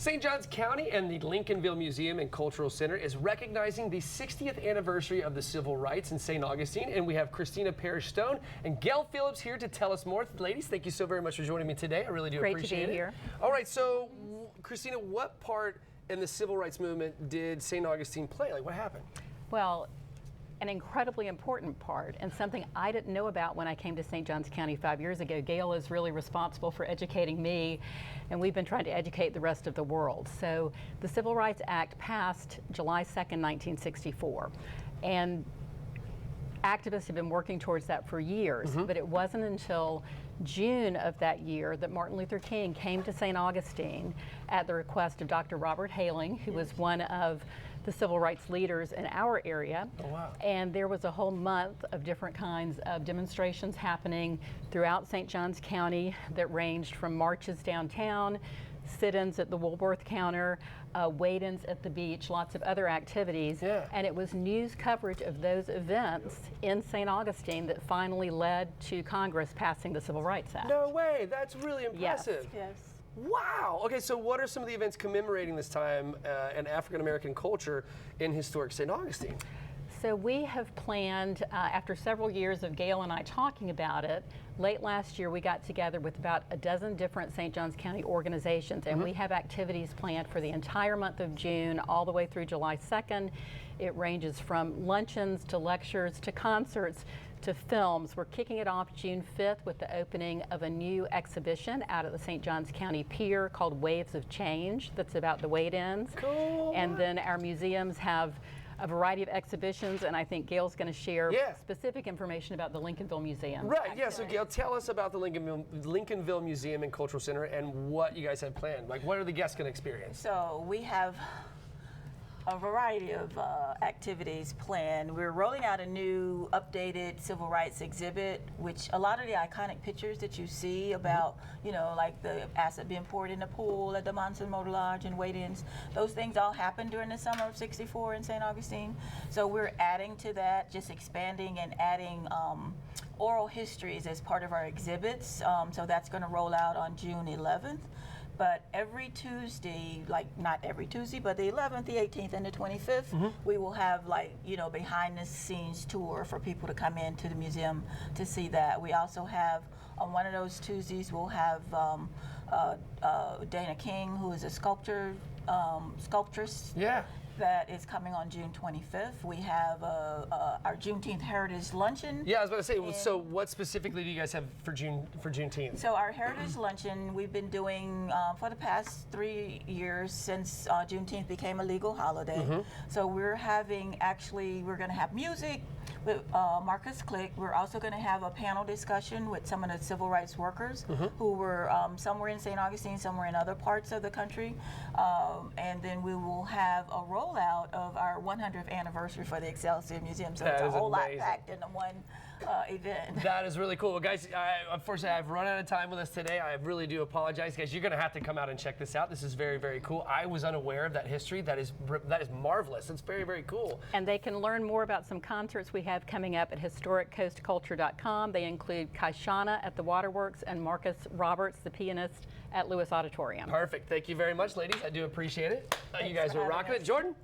St. Johns County and the Lincolnville Museum and Cultural Center is recognizing the 60th anniversary of the civil rights in St. Augustine, and we have Christina Parrish-Stone and Gail Phillips here to tell us more. Ladies, thank you so very much for joining me today. I really do appreciate it. Great to be here. All right, so Christina, what part in the civil rights movement did St. Augustine play? Like, what happened? Well, an incredibly important part, and something I didn't know about when I came to St. Johns County 5 years ago. Gail is really responsible for educating me, and we've been trying to educate the rest of the world. So the Civil Rights Act passed July 2nd, 1964, and activists have been working towards that for years, but it wasn't until June of that year that Martin Luther King came to St. Augustine at the request of Dr. Robert Hailing, who was one of the civil rights leaders in our area. Oh, wow. And there was a whole month of different kinds of demonstrations happening throughout St. Johns County that ranged from marches downtown, sit-ins at the Woolworth counter, wade-ins at the beach, lots of other activities. Yeah. And it was news coverage of those events in St. Augustine that finally led to Congress passing the Civil Rights Act. No way, that's really impressive. Yes. Wow. Okay, so what are some of the events commemorating this time in African-American culture in historic St. Augustine? So we have planned, after several years of Gail and I talking about it, late last year we got together with about a dozen different St. Johns County organizations, and we have activities planned for the entire month of June all the way through July 2nd. It ranges from luncheons to lectures to concerts to films. We're kicking it off June 5th with the opening of a new exhibition out at the St. Johns County Pier called Waves of Change that's about the wade-ins. Cool. And then our museums have a variety of exhibitions, and I think Gail's going to share specific information about the Lincolnville Museum. Right, yeah, so Gail, tell us about the Lincolnville Museum and Cultural Center and what you guys have planned. Like, what are the guests going to experience? So we have a variety of activities planned. We're rolling out a new updated civil rights exhibit, which a lot of the iconic pictures that you see about, you know, like the acid being poured in the pool at the Monson Motor Lodge and wade-ins, those things all happened during the summer of '64 in St. Augustine. So we're adding to that, just expanding and adding oral histories as part of our exhibits. So that's going to roll out on June 11th. But every Tuesday, like not every Tuesday, but the 11th, the 18th, and the 25th, we will have, like, you know, behind the scenes tour for people to come into the museum to see that. We also have, on one of those Tuesdays, we'll have Dana King, who is a sculptress. Yeah. That is coming on June 25th. We have our Juneteenth Heritage Luncheon. Yeah, I was about to say, so what specifically do you guys have for Juneteenth? So our Heritage Luncheon, we've been doing for the past 3 years since Juneteenth became a legal holiday. So we're having, we're going to have music with Marcus Click. We're also going to have a panel discussion with some of the civil rights workers who were somewhere in St. Augustine, somewhere in other parts of the country. And then we will have a rollout of our 100th anniversary for the Excelsior Museum. So it's a whole lot packed into one event. That is really cool. Well, guys, unfortunately, I've run out of time with us today. I really do apologize. Guys, you're going to have to come out and check this out. This is very, very cool. I was unaware of that history. That is marvelous. It's very, very cool. And they can learn more about some concerts we have coming up at historiccoastculture.com. They include Kaishana at the Waterworks and Marcus Roberts, the pianist, at Lewis Auditorium. Perfect. Thank you very much, ladies. I do appreciate it. You guys are rocking it. Jordan?